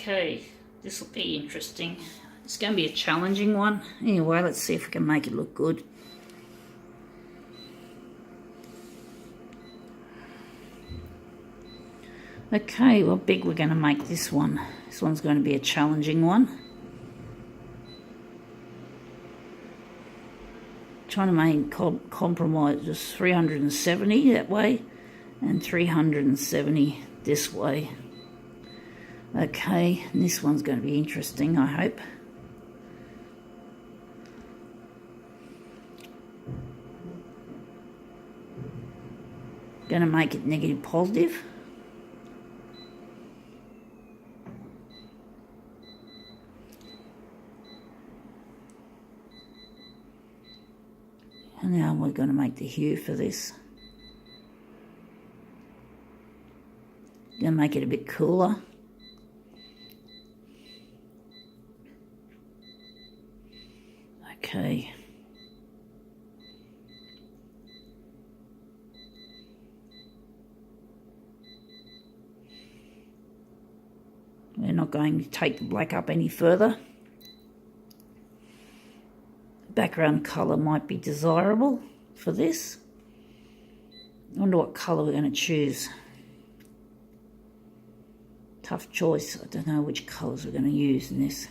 Okay, this will be interesting. It's going to be a challenging one. Anyway, let's see if we can make it look good. Okay, well, big we're going to make this one. This one's going to be a challenging one. Trying to make compromise just 370 that way and 370 this way. Okay, and this one's going to be interesting, I hope. Going to make it negative positive. And now we're going to make the hue for this. Going to make it a bit cooler. Okay. We're not going to take the black up any further. Background colour might be desirable for this. I wonder what colour we're going to choose. Tough choice. I don't know which colours we're going to use in this.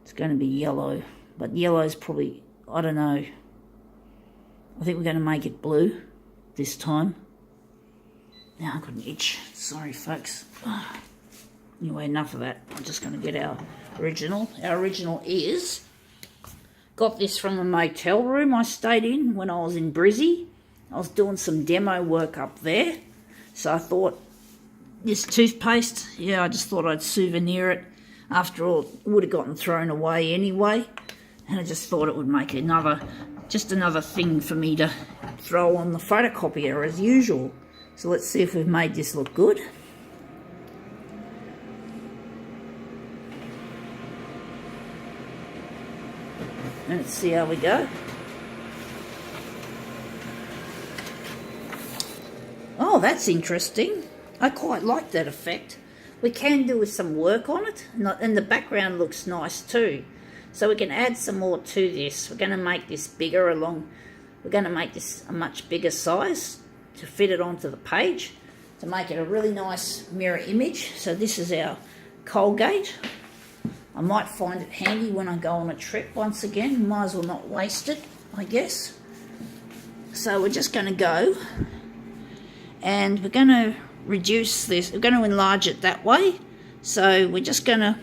It's going to be yellow, but yellow is probably, I don't know. I think we're going to make it blue this time. Now I've got an itch. Sorry, folks. Anyway, enough of that. I'm just going to get our original. Our original is... Got this from a motel room I stayed in when I was in Brizzy. I was doing some demo work up there. So I thought, this toothpaste, yeah, I just thought I'd souvenir it. After all, it would have gotten thrown away anyway. And I just thought it would make just another thing for me to throw on the photocopier as usual. So let's see if we've made this look good. And let's see how we go. Oh, that's interesting. I quite like that effect. We can do with some work on it, and the background looks nice too. So we can add some more to this. We're going to make this bigger we're going to make this a much bigger size to fit it onto the page, to make it a really nice mirror image. So this is our Colgate. I might find it handy when I go on a trip once again. Might as well not waste it, I guess. So we're just going to go and we're going to reduce this. We're going to enlarge it that way. So we're just going to,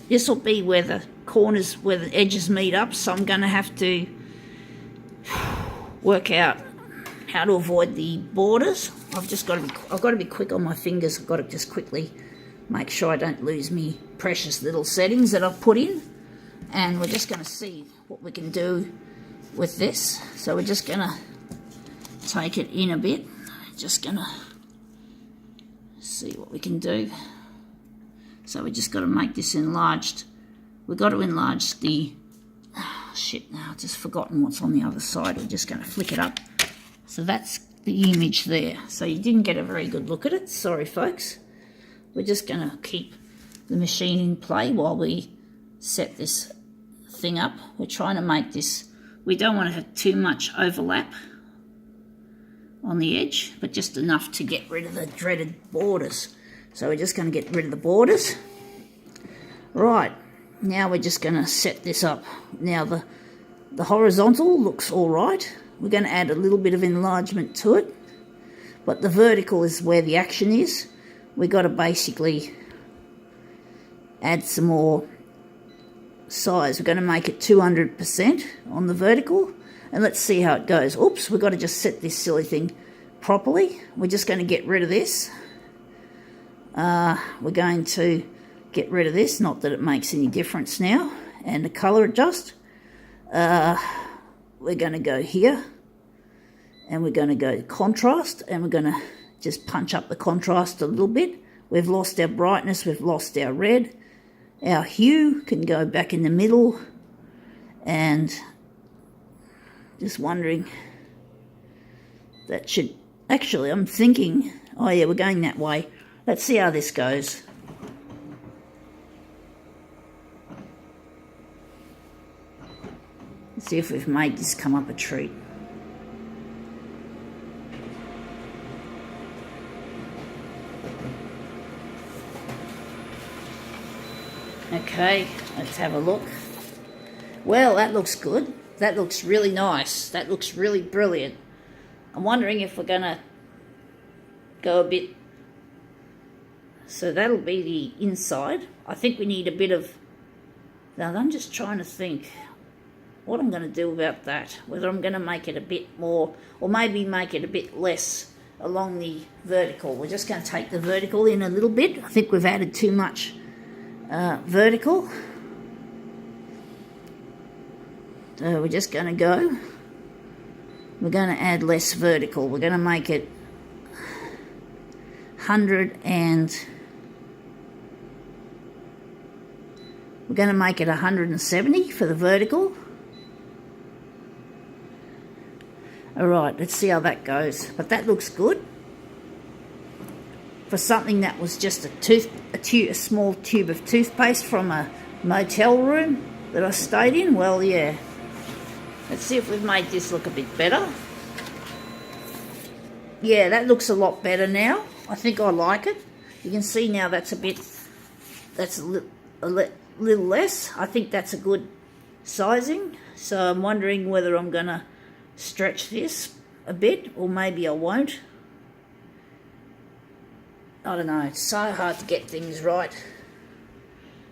this will be where the corners, where the edges meet up. So I'm going to have to work out how to avoid the borders. I've got to be quick on my fingers. I've got to just quickly make sure I don't lose me precious little settings that I've put in. And we're just going to see what we can do with this. So we're just going to take it in a bit. Just going to see what we can do. So we just got to make this enlarged. We've got to enlarge the... Oh, shit, now I've just forgotten what's on the other side. We're just going to flick it up. So that's the image there. So you didn't get a very good look at it. Sorry, folks. We're just going to keep the machine in play while we set this thing up. We're trying to make this... We don't want to have too much overlap on the edge, but just enough to get rid of the dreaded borders. So we're just going to get rid of the borders. Right, now we're just going to set this up. Now the horizontal looks all right. We're going to add a little bit of enlargement to it, but the vertical is where the action is. We've got to basically add some more size. We're going to make it 200% on the vertical, and let's see how it goes. Oops, we've got to just set this silly thing properly. We're just going to get rid of this. We're going to get rid of this, not that it makes any difference now, and the color adjust. We're going to go here, and we're going to go contrast, and we're going to just punch up the contrast a little bit. We've lost our brightness, we've lost our red. Our hue can go back in the middle, and just wondering that should, actually I'm thinking, oh yeah, we're going that way. Let's see how this goes. Let's see if we've made this come up a treat. Okay, let's have a look. Well, that looks good. That looks really nice. That looks really brilliant. I'm wondering if we're going to go a bit... So that'll be the inside. I think we need a bit of... Now, I'm just trying to think what I'm going to do about that. Whether I'm going to make it a bit more, or maybe make it a bit less along the vertical. We're just going to take the vertical in a little bit. I think we've added too much vertical. So we're just going to go. We're going to add less vertical. We're going to make it 100 and... We're going to make it 170 for the vertical. Alright, let's see how that goes. But that looks good. For something that was just a small tube of toothpaste from a motel room that I stayed in, well, yeah. Let's see if we've made this look a bit better. Yeah, that looks a lot better now. I think I like it. You can see now that's a little less. I think that's a good sizing. So I'm wondering whether I'm going to stretch this a bit, or maybe I won't. I don't know, it's so hard to get things right.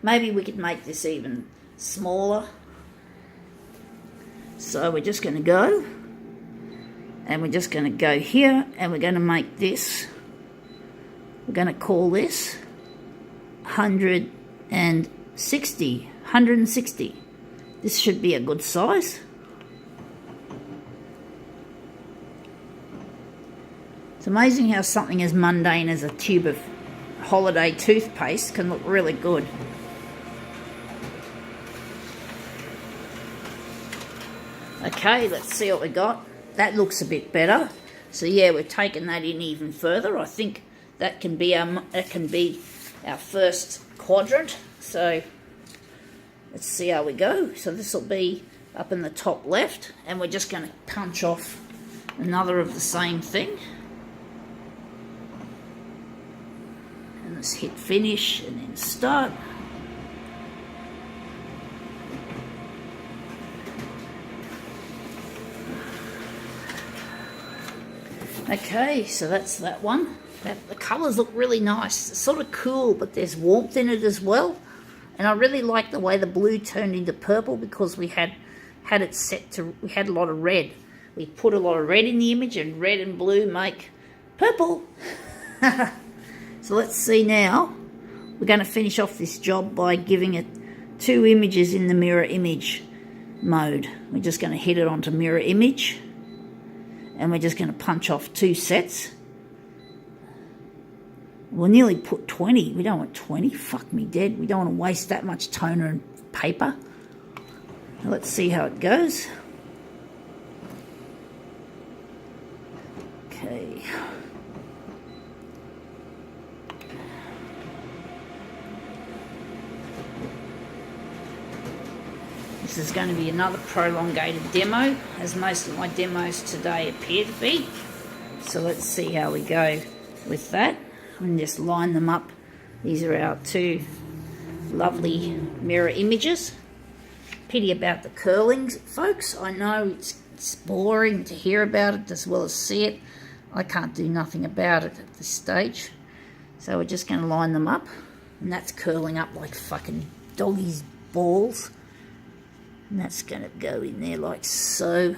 Maybe we could make this even smaller. So we're just going to go, and we're just going to go here, and we're going to make this, we're going to call this 160. This should be a good size. It's amazing how something as mundane as a tube of holiday toothpaste can look really good. Okay, let's see what we got. That looks a bit better. So yeah, we're taking that in even further. I think that can be our first quadrant. So let's see how we go. So this will be up in the top left, and we're just going to punch off another of the same thing. And let's hit finish and then start. Okay, so that's that one. The colours look really nice. It's sort of cool, but there's warmth in it as well. And I really like the way the blue turned into purple, because we had it set to, we had a lot of red. We put a lot of red in the image, and red and blue make purple. So let's see now. We're going to finish off this job by giving it 2 images in the mirror image mode. We're just going to hit it onto mirror image, and we're just going to punch off 2 sets. We'll nearly put 20. We don't want 20. Fuck me dead. We don't want to waste that much toner and paper. Now let's see how it goes. Okay. This is going to be another prolongated demo, as most of my demos today appear to be. So let's see how we go with that. And just line them up. These are our 2 lovely mirror images. Pity about the curlings, folks. I know it's boring to hear about it as well as see it. I can't do nothing about it at this stage. So we're just going to line them up. And that's curling up like fucking doggies' balls. And that's going to go in there like so.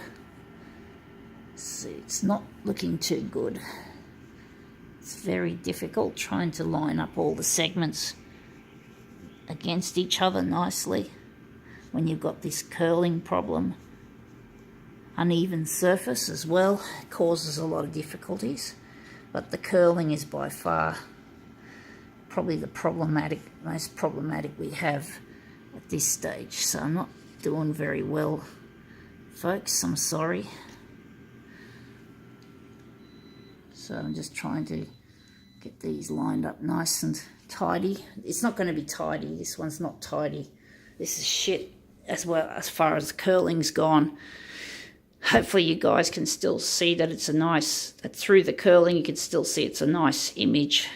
See, it's not looking too good. It's very difficult trying to line up all the segments against each other nicely when you've got this curling problem. Uneven surface as well causes a lot of difficulties, but the curling is by far probably the most problematic we have at this stage. So I'm not doing very well, folks. I'm sorry. So I'm just trying to get these lined up nice and tidy. It's not going to be tidy. This one's not tidy. This is shit as well as far as curling's gone. Hopefully you guys can still see that it's a nice, that through the curling you can still see it's a nice image.